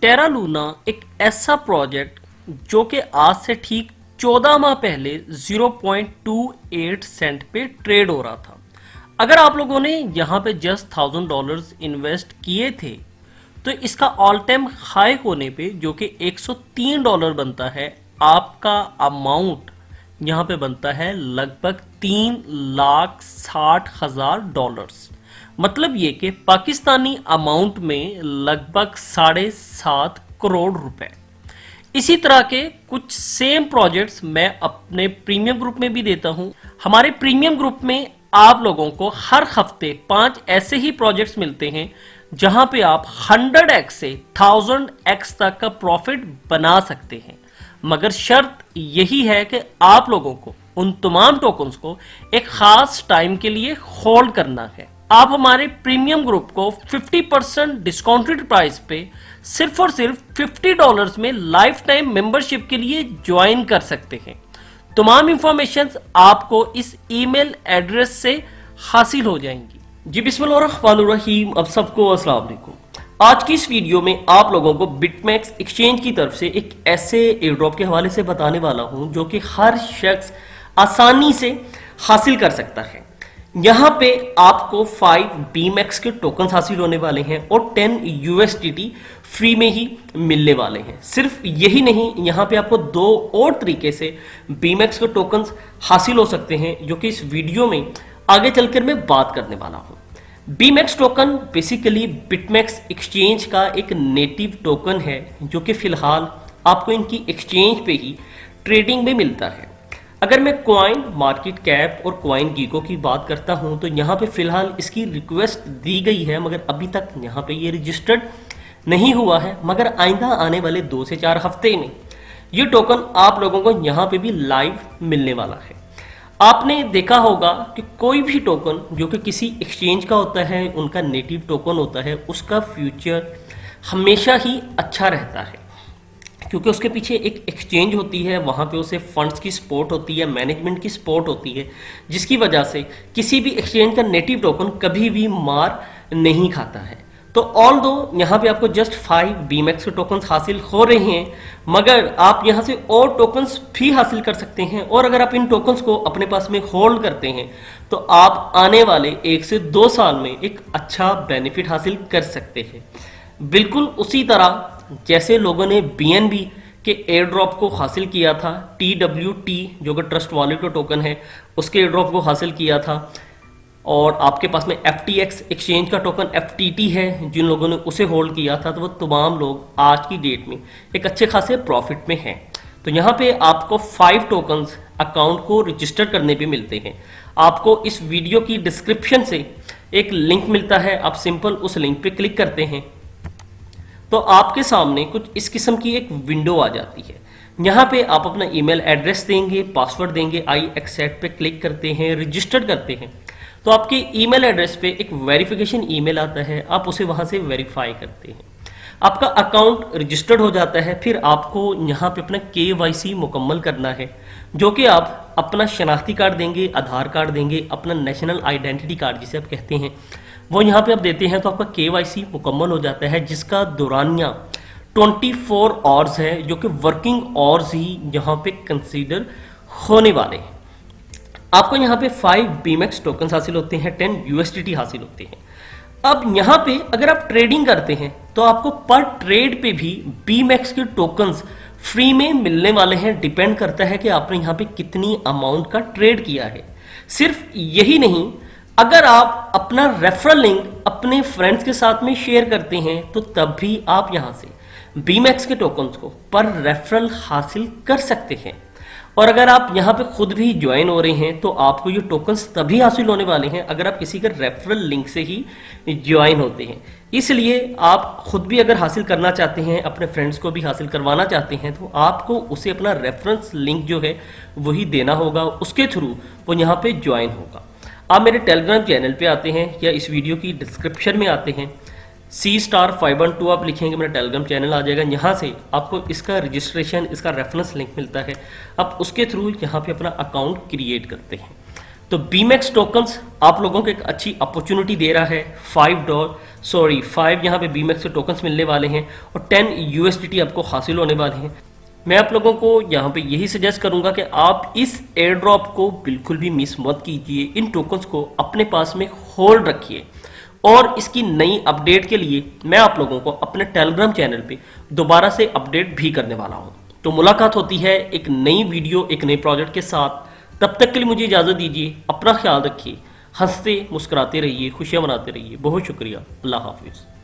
Terra Luna एक ऐसा project जो कि आज से ठीक 14 माह पहले 0.28 सेंट पे ट्रेड हो रहा था। अगर आप लोगों ने यहाँ पे जस्ट $1000 इन्वेस्ट किए थे तो इसका ऑल टाइम हाई होने पे जो कि $103 बनता है, आपका अमाउंट यहाँ पे बनता है लगभग $3,60,000। मतलब ये कि पाकिस्तानी अमाउंट में लगभग 7.5 करोड़ रुपए। इसी तरह के कुछ सेम प्रोजेक्ट्स मैं अपने प्रीमियम ग्रुप में भी देता हूं। हमारे प्रीमियम ग्रुप में आप लोगों को हर हफ्ते 5 ऐसे ही प्रोजेक्ट्स मिलते हैं जहां पे आप 100x से 1000x तक का प्रॉफिट बना सकते हैं, मगर शर्त यही है कि आप लोगों को उन तमाम टोकन्स को एक खास टाइम के लिए होल्ड करना है। आप हमारे प्रीमियम ग्रुप को 50% डिस्काउंटेड प्राइस पे सिर्फ और सिर्फ $50 में लाइफ टाइम मेंबरशिप के लिए ज्वाइन कर सकते हैं। तमाम इंफॉर्मेशन आपको इस ईमेल एड्रेस से हासिल हो जाएंगी। जी बिस्मिल्लाहिर्रहमानिर्रहीम। अब सबको अस्सलाम वालेकुम। आज की इस वीडियो में आप लोगों को बिटमैक्स एक्सचेंज की तरफ से एक ऐसे एयरड्रॉप के हवाले से बताने वाला हूं जो कि हर शख्स आसानी से हासिल कर सकता है। यहाँ पे आपको 5 बीमैक्स के टोकन हासिल होने वाले हैं और 10 USDT फ्री में ही मिलने वाले हैं। सिर्फ यही नहीं, यहाँ पे आपको 2 और तरीके से बीमैक्स के टोकन हासिल हो सकते हैं जो कि इस वीडियो में आगे चलकर मैं बात करने वाला हूँ। बीमैक्स टोकन बेसिकली बिटमैक्स एक्सचेंज का एक नेटिव टोकन है जो कि फिलहाल आपको इनकी एक्सचेंज पे ही ट्रेडिंग में मिलता है। अगर मैं कॉइन मार्केट कैप और कॉइन गीको की बात करता हूं तो यहाँ पे फिलहाल इसकी रिक्वेस्ट दी गई है, मगर अभी तक यहाँ पे ये रजिस्टर्ड नहीं हुआ है। मगर आइंदा आने वाले 2 से 4 हफ्ते में ये टोकन आप लोगों को यहाँ पे भी लाइव मिलने वाला है। आपने देखा होगा कि कोई भी टोकन जो कि किसी एक्सचेंज का होता है, उनका नेटिव टोकन होता है, उसका फ्यूचर हमेशा ही अच्छा रहता है क्योंकि उसके पीछे एक एक्सचेंज होती है, वहाँ पे उसे फंड्स की सपोर्ट होती है, मैनेजमेंट की सपोर्ट होती है, जिसकी वजह से किसी भी एक्सचेंज का नेटिव टोकन कभी भी मार नहीं खाता है। तो ऑल दो यहाँ पे आपको जस्ट 5 बीमैक्स के टोकन हासिल हो रहे हैं, मगर आप यहाँ से और टोकन्स भी हासिल कर सकते हैं। और अगर आप इन टोकन्स को अपने पास में होल्ड करते हैं तो आप आने वाले 1 से 2 साल में एक अच्छा बेनिफिट हासिल कर सकते हैं। बिल्कुल उसी तरह जैसे लोगों ने BNB के एयर ड्रॉप को हासिल किया था, TWT जो कि ट्रस्ट वॉलेट का टोकन है, उसके एयर ड्रॉप को हासिल किया था, और आपके पास में FTX एक्सचेंज का टोकन FTT है, जिन लोगों ने उसे होल्ड किया था, तो वो तमाम लोग आज की डेट में एक अच्छे खासे प्रॉफिट में हैं। तो यहाँ पे आपको 5 टोकन्स अकाउंट को रजिस्टर करने पे मिलते हैं। आपको इस वीडियो की डिस्क्रिप्शन से एक लिंक मिलता है, आप सिंपल उस लिंक पे क्लिक करते हैं तो आपके सामने कुछ इस किस्म की एक विंडो आ जाती है। यहाँ पे आप अपना ईमेल एड्रेस देंगे, पासवर्ड देंगे, आई एक्सेप्ट पे क्लिक करते हैं, रजिस्टर करते हैं तो आपके ईमेल एड्रेस पे एक वेरिफिकेशन ईमेल आता है, आप उसे वहाँ से वेरीफाई करते हैं, आपका अकाउंट रजिस्टर्ड हो जाता है। फिर आपको यहाँ पे अपना KYC मुकम्मल करना है, जो कि आप अपना शनाख्ती कार्ड देंगे, आधार कार्ड देंगे, अपना नेशनल आइडेंटिटी कार्ड जिसे आप कहते हैं वो यहाँ पे आप देते हैं तो आपका KYC मुकम्मल हो जाता है, जिसका दौरानिया 24 आवर्स है, जो कि वर्किंग आवर्स ही यहाँ पे कंसीडर होने वाले हैं। आपको यहाँ पे 5 बीमैक्स टोकन हासिल होते हैं, 10 USDT हासिल होते हैं। अब यहाँ पे अगर आप ट्रेडिंग करते हैं तो आपको पर ट्रेड पे भी बीमैक्स के टोकन्स फ्री में मिलने वाले हैं। डिपेंड करता है कि आपने यहाँ पे कितनी अमाउंट का ट्रेड किया है। सिर्फ यही नहीं, अगर आप अपना रेफरल लिंक अपने फ्रेंड्स के साथ में शेयर करते हैं तो तब भी आप यहाँ से बीमैक्स के टोकन्स को पर रेफरल हासिल कर सकते हैं। और अगर आप यहाँ पे खुद भी ज्वाइन हो रहे हैं तो आपको ये टोकन्स तभी हासिल होने वाले हैं अगर आप किसी के रेफरल लिंक से ही ज्वाइन होते हैं। इसलिए आप खुद भी अगर हासिल करना चाहते हैं, अपने फ्रेंड्स को भी हासिल करवाना चाहते हैं, तो आपको उसे अपना रेफरेंस लिंक जो है वही देना होगा, उसके थ्रू वो यहाँ पे ज्वाइन होगा। आप मेरे टेलीग्राम चैनल पे आते हैं या इस वीडियो की डिस्क्रिप्शन में आते हैं, C*512 आप लिखेंगे, मेरा टेलीग्राम चैनल आ जाएगा। यहाँ से आपको इसका रजिस्ट्रेशन, इसका रेफरेंस लिंक मिलता है, आप उसके थ्रू यहाँ पे अपना अकाउंट क्रिएट करते हैं। तो बीमेक्स टोकन्स आप लोगों को एक अच्छी अपॉर्चुनिटी दे रहा है। 5 यहाँ पे बीमेक्स के टोकन्स मिलने वाले हैं और 10 यूएसडीटी आपको हासिल होने वाले हैं। मैं आप लोगों को यहाँ पे यही सजेस्ट करूंगा कि आप इस एयर ड्रॉप को बिल्कुल भी मिस मत कीजिए। इन टोकन्स को अपने पास में होल्ड रखिए और इसकी नई अपडेट के लिए मैं आप लोगों को अपने टेलीग्राम चैनल पे दोबारा से अपडेट भी करने वाला हूँ। तो मुलाकात होती है एक नई वीडियो, एक नए प्रोजेक्ट के साथ। तब तक के लिए मुझे इजाज़त दीजिए। अपना ख्याल रखिए, हंसते मुस्कुराते रहिए, खुशियाँ मनाते रहिए। बहुत शुक्रिया। अल्लाह हाफिज़।